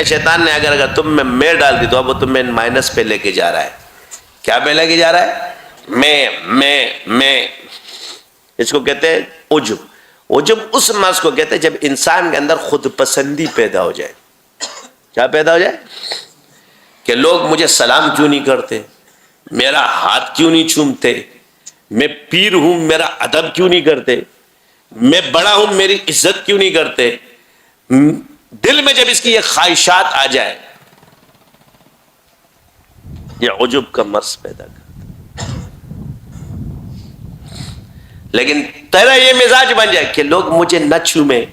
شیطان نے اگر تم میں ڈال دی تو اب وہ تمہیں مائنس پہ لے کے جا رہا ہے. کیا پہ لے کے جا رہا ہے؟ میں. اس کو کہتے ہیں عجب. عجب اس مرض کو کہتے ہیں جب انسان کے اندر خود پسندی پیدا ہو جائے. کیا پیدا ہو جائے؟ کہ لوگ مجھے سلام کیوں نہیں کرتے، میرا ہاتھ کیوں نہیں چومتے، میں پیر ہوں میرا ادب کیوں نہیں کرتے، میں بڑا ہوں میری عزت کیوں نہیں کرتے. دل میں جب اس کی یہ خواہشات آ جائے، یہ عجب کا مرض پیدا کرتا. لیکن تیرا یہ مزاج بن جائے کہ لوگ مجھے نہ چھومیں،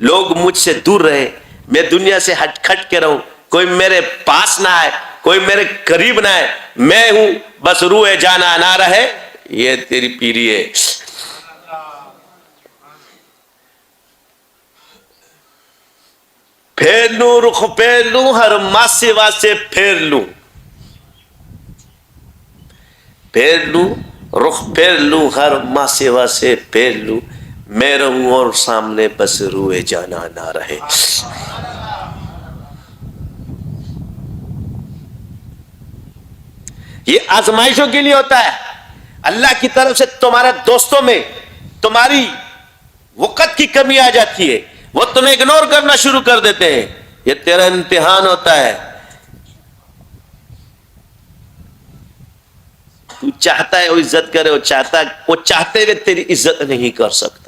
لوگ مجھ سے دور رہے، میں دنیا سے ہٹ کھٹ کے رہوں، کوئی میرے پاس نہ آئے، کوئی میرے قریب نہ آئے، میں ہوں بس روح جانا نہ رہے. یہ تیری پیری ہے. پھیر لوں رخ پھیر لوں ہر ماسے واسے پھیر لوں، پھیر لوں رخ پھیر لوں ہر ماسے واسے پھیر لوں، میں رہوں اور سامنے بس روئے جانا نہ رہے. یہ آزمائشوں کے لیے ہوتا ہے. اللہ کی طرف سے تمہارے دوستوں میں تمہاری وقت کی کمی آ جاتی ہے، وہ تمہیں اگنور کرنا شروع کر دیتے ہیں. یہ تیرا امتحان ہوتا ہے. تو چاہتا ہے وہ عزت کرے، وہ چاہتے ہوئے تیری عزت نہیں کر سکتا.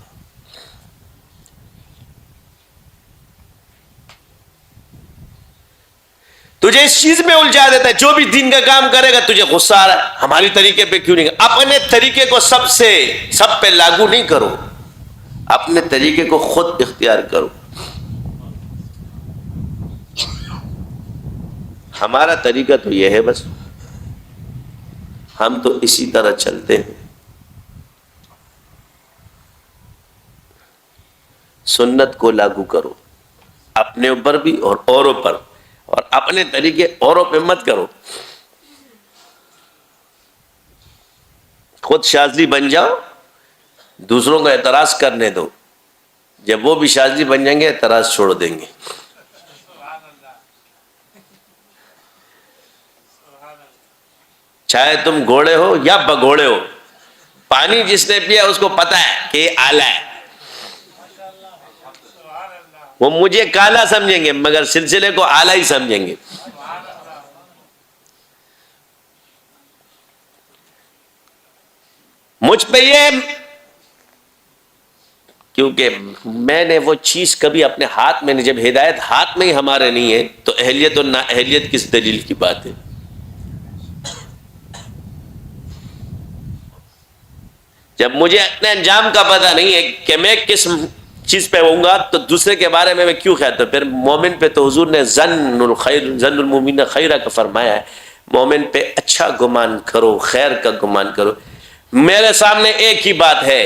تجھے اس چیز میں الجھا دیتا ہے. جو بھی دین کا کام کرے گا تجھے غصہ آ رہا ہے، ہماری طریقے پہ کیوں نہیں. اپنے طریقے کو سب پہ لاگو نہیں کرو، اپنے طریقے کو خود اختیار کرو. ہمارا طریقہ تو یہ ہے، بس ہم تو اسی طرح چلتے ہیں. سنت کو لاگو کرو اپنے اوپر بھی اور اوروں پر، اور اپنے طریقے اوروں پہ مت کرو. خود شاذلی بن جاؤ، دوسروں کو اعتراض کرنے دو. جب وہ بھی شاذلی بن جائیں گے اعتراض چھوڑ دیں گے. چاہے تم گھوڑے ہو یا بگھوڑے ہو، پانی جس نے پیا اس کو پتا ہے کہ یہ آلہ ہے. وہ مجھے کالا سمجھیں گے مگر سلسلے کو آلہ ہی سمجھیں گے. مجھ پہ یہ، کیونکہ میں نے وہ چیز کبھی اپنے ہاتھ میں نہیں، جب ہدایت ہاتھ میں ہی ہمارے نہیں ہے تو اہلیت اور نا اہلیت کس دلیل کی بات ہے. جب مجھے اپنے انجام کا پتہ نہیں ہے کہ میں کس چیز پہ ہوں گا تو دوسرے کے بارے میں کیوں خیال. پھر مومن پہ تو حضور نے ظن المؤمن خیرہ کا فرمایا ہے، مومن پہ اچھا گمان کرو، خیر کا گمان کرو. میرے سامنے ایک ہی بات ہے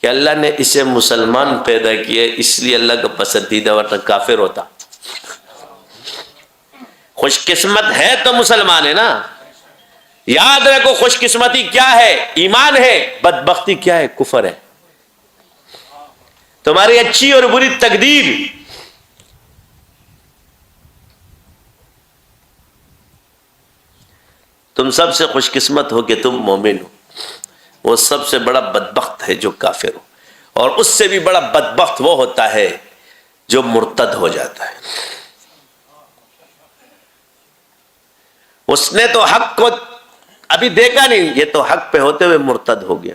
کہ اللہ نے اسے مسلمان پیدا کیا، اس لیے اللہ کا پسندیدہ، ورنہ کافر ہوتا. خوش قسمت ہے تو مسلمان ہے نا. یاد رکھو خوش قسمتی کیا ہے؟ ایمان ہے. بدبختی کیا ہے؟ کفر ہے. تمہاری اچھی اور بری تقدیر تم سب سے خوش قسمت ہو کہ تم مومن ہو. وہ سب سے بڑا بدبخت ہے جو کافر ہو، اور اس سے بھی بڑا بدبخت وہ ہوتا ہے جو مرتد ہو جاتا ہے. اس نے تو حق کو ابھی دیکھا نہیں، یہ تو حق پہ ہوتے ہوئے مرتد ہو گیا.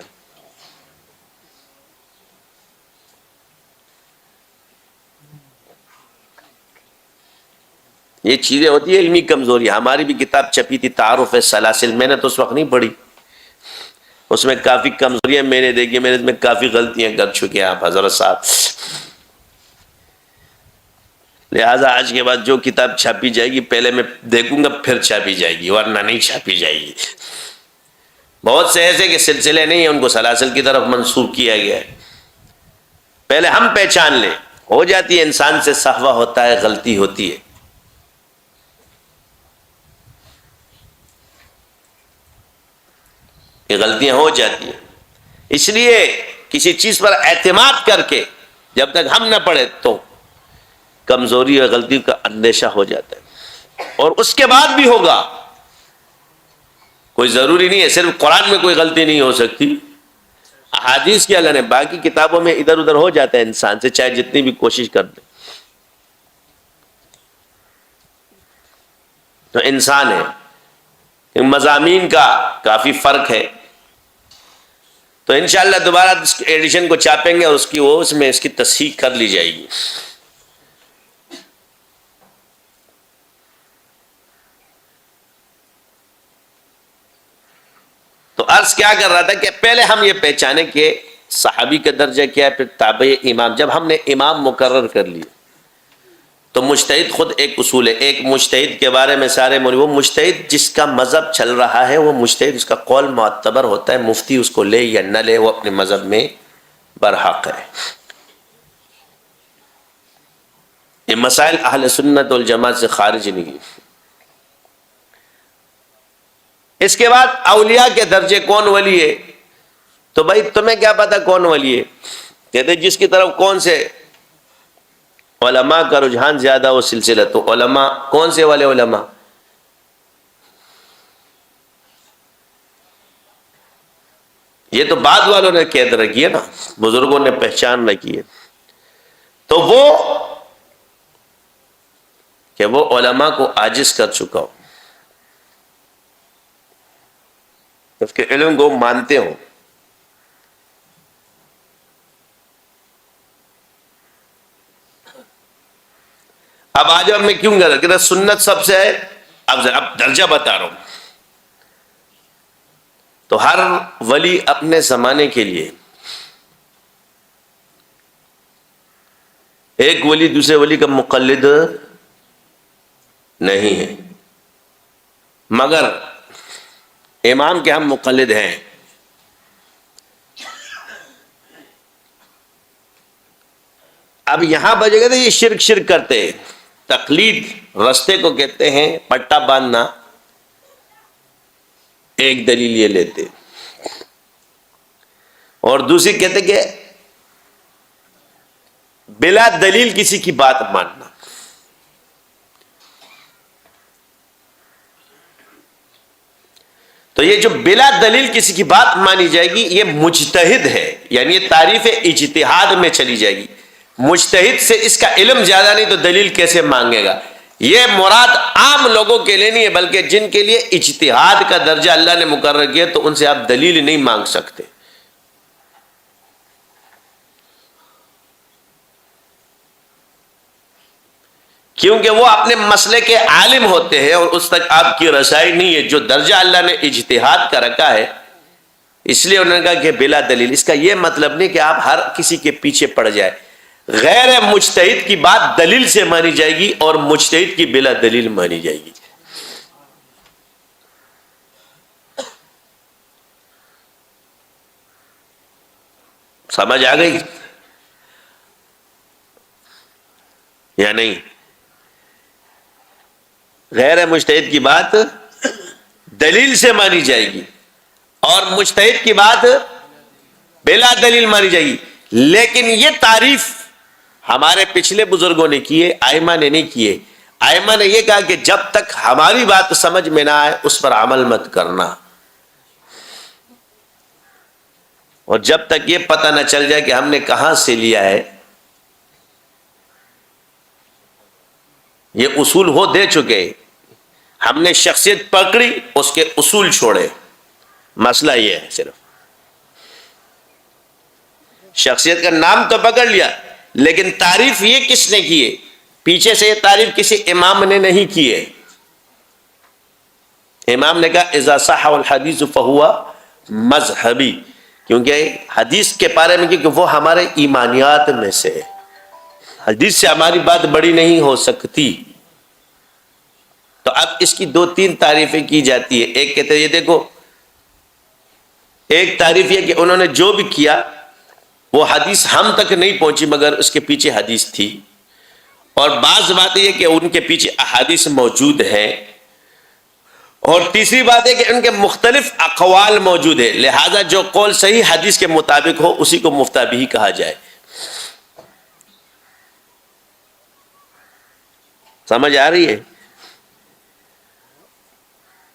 یہ چیزیں ہوتی ہیں علمی کمزوری. ہماری بھی کتاب چھپی تھی تعارف سلاسل، میں نے تو اس وقت نہیں پڑھی. اس میں کافی کمزوریاں میں نے دیکھی، میں نے اس میں کافی غلطیاں کر چکے ہیں آپ حضرت صاحب. لہٰذا آج کے بعد جو کتاب چھاپی جائے گی پہلے میں دیکھوں گا پھر چھاپی جائے گی، ورنہ نہیں چھاپی جائے گی. بہت سے ایسے کہ سلسلے نہیں ہیں ان کو سلاسل کی طرف منسوخ کیا گیا ہے. پہلے ہم پہچان لیں. ہو جاتی ہے انسان سے سہوا ہوتا ہے، غلطی ہوتی ہے. یہ غلطیاں ہو جاتی ہیں. اس لیے کسی چیز پر اعتماد کر کے جب تک ہم نہ پڑھے تو کمزوری اور غلطی کا اندیشہ ہو جاتا ہے، اور اس کے بعد بھی ہوگا. کوئی ضروری نہیں ہے صرف قرآن میں کوئی غلطی نہیں ہو سکتی، احادیث کی اللہ نے باقی کتابوں میں ادھر ادھر ہو جاتا ہے انسان سے، چاہے جتنی بھی کوشش کر دے. تو انسان ہے، مضامین کا کافی فرق ہے. تو انشاءاللہ دوبارہ اس ایڈیشن کو چھاپیں گے اور اس میں اس کی تصحیح کر لی جائے گی. تو عرض کیا کر رہا تھا کہ پہلے ہم یہ پہچانے کہ صحابی کا درجہ کیا ہے، پھر تابعی امام. جب ہم نے امام مقرر کر لیے تو مجتہد خود ایک اصول ہے. ایک مجتہد کے بارے میں سارے وہ مجتہد جس کا مذہب چل رہا ہے، وہ مجتہد اس کا قول معتبر ہوتا ہے، مفتی اس کو لے یا نہ لے وہ اپنے مذہب میں برحق ہے. یہ مسائل اہل سنت والجماعت سے خارج نہیں. اس کے بعد اولیاء کے درجے کون ولی ہے؟ تو بھائی تمہیں کیا پتا کون ولی ہے؟ کہتے جس کی طرف کون سے علماء کا رجحان زیادہ وہ سلسلہ. تو علماء کون سے والے علماء؟ یہ تو بعد والوں نے قید رکھی ہے نا، بزرگوں نے پہچان رکھی ہے. تو وہ کہ وہ علماء کو عاجز کر چکا ہو، اس کے علم کو مانتے ہوں. اب آج میں کیوں کہہ رہا کہ سنت سب سے ہے. اب درجہ بتا رہا ہوں. تو ہر ولی اپنے زمانے کے لیے، ایک ولی دوسرے ولی کا مقلد نہیں ہے، مگر امام کے ہم مقلد ہیں. اب یہاں بجے گا تو یہ شرک کرتے ہیں. تقلید رستے کو کہتے ہیں، پٹا باندھنا. ایک دلیل یہ لیتے اور دوسری کہتے کہ بلا دلیل کسی کی بات ماننا. تو یہ جو بلا دلیل کسی کی بات مانی جائے گی یہ مجتہد ہے، یعنی یہ تعریف اجتہاد میں چلی جائے گی. مجتہد سے اس کا علم زیادہ نہیں تو دلیل کیسے مانگے گا؟ یہ مراد عام لوگوں کے لیے نہیں ہے، بلکہ جن کے لیے اجتہاد کا درجہ اللہ نے مقرر کیا تو ان سے آپ دلیل نہیں مانگ سکتے. کیونکہ وہ اپنے مسئلے کے عالم ہوتے ہیں اور اس تک آپ کی رسائی نہیں ہے. جو درجہ اللہ نے اجتہاد کا رکھا ہے اس لیے انہوں نے کہا کہ بلا دلیل. اس کا یہ مطلب نہیں کہ آپ ہر کسی کے پیچھے پڑ جائے. غیر مجتہد کی بات دلیل سے مانی جائے گی اور مجتہد کی بلا دلیل مانی جائے گی. سمجھ آ گئی یا نہیں؟ غیر مجتہد کی بات دلیل سے مانی جائے گی اور مجتہد کی بات بلا دلیل مانی جائے گی. لیکن یہ تعریف ہمارے پچھلے بزرگوں نے کیے، ائمہ نے نہیں کیے. ائمہ نے یہ کہا کہ جب تک ہماری بات سمجھ میں نہ آئے اس پر عمل مت کرنا، اور جب تک یہ پتہ نہ چل جائے کہ ہم نے کہاں سے لیا ہے. یہ اصول وہ دے چکے، ہم نے شخصیت پکڑی اس کے اصول چھوڑے. مسئلہ یہ ہے، صرف شخصیت کا نام تو پکڑ لیا لیکن تعریف یہ کس نے کی ہے؟ پیچھے سے یہ تعریف کسی امام نے نہیں کی ہے. امام نے کہا اذا صح الحدیث فہو مذہبی، کیونکہ حدیث کے بارے میں کیونکہ وہ ہمارے ایمانیات میں سے ہے. حدیث سے ہماری بات بڑی نہیں ہو سکتی. تو اب اس کی دو تین تعریفیں کی جاتی ہے. ایک کہتے ہیں یہ دیکھو، ایک تعریف یہ کہ انہوں نے جو بھی کیا وہ حدیث ہم تک نہیں پہنچی مگر اس کے پیچھے حدیث تھی. اور بعض بات یہ کہ ان کے پیچھے احادیث موجود ہیں. اور تیسری بات ہے کہ ان کے مختلف اقوال موجود ہیں، لہذا جو قول صحیح حدیث کے مطابق ہو اسی کو مفتہ بھی کہا جائے. سمجھ آ رہی ہے؟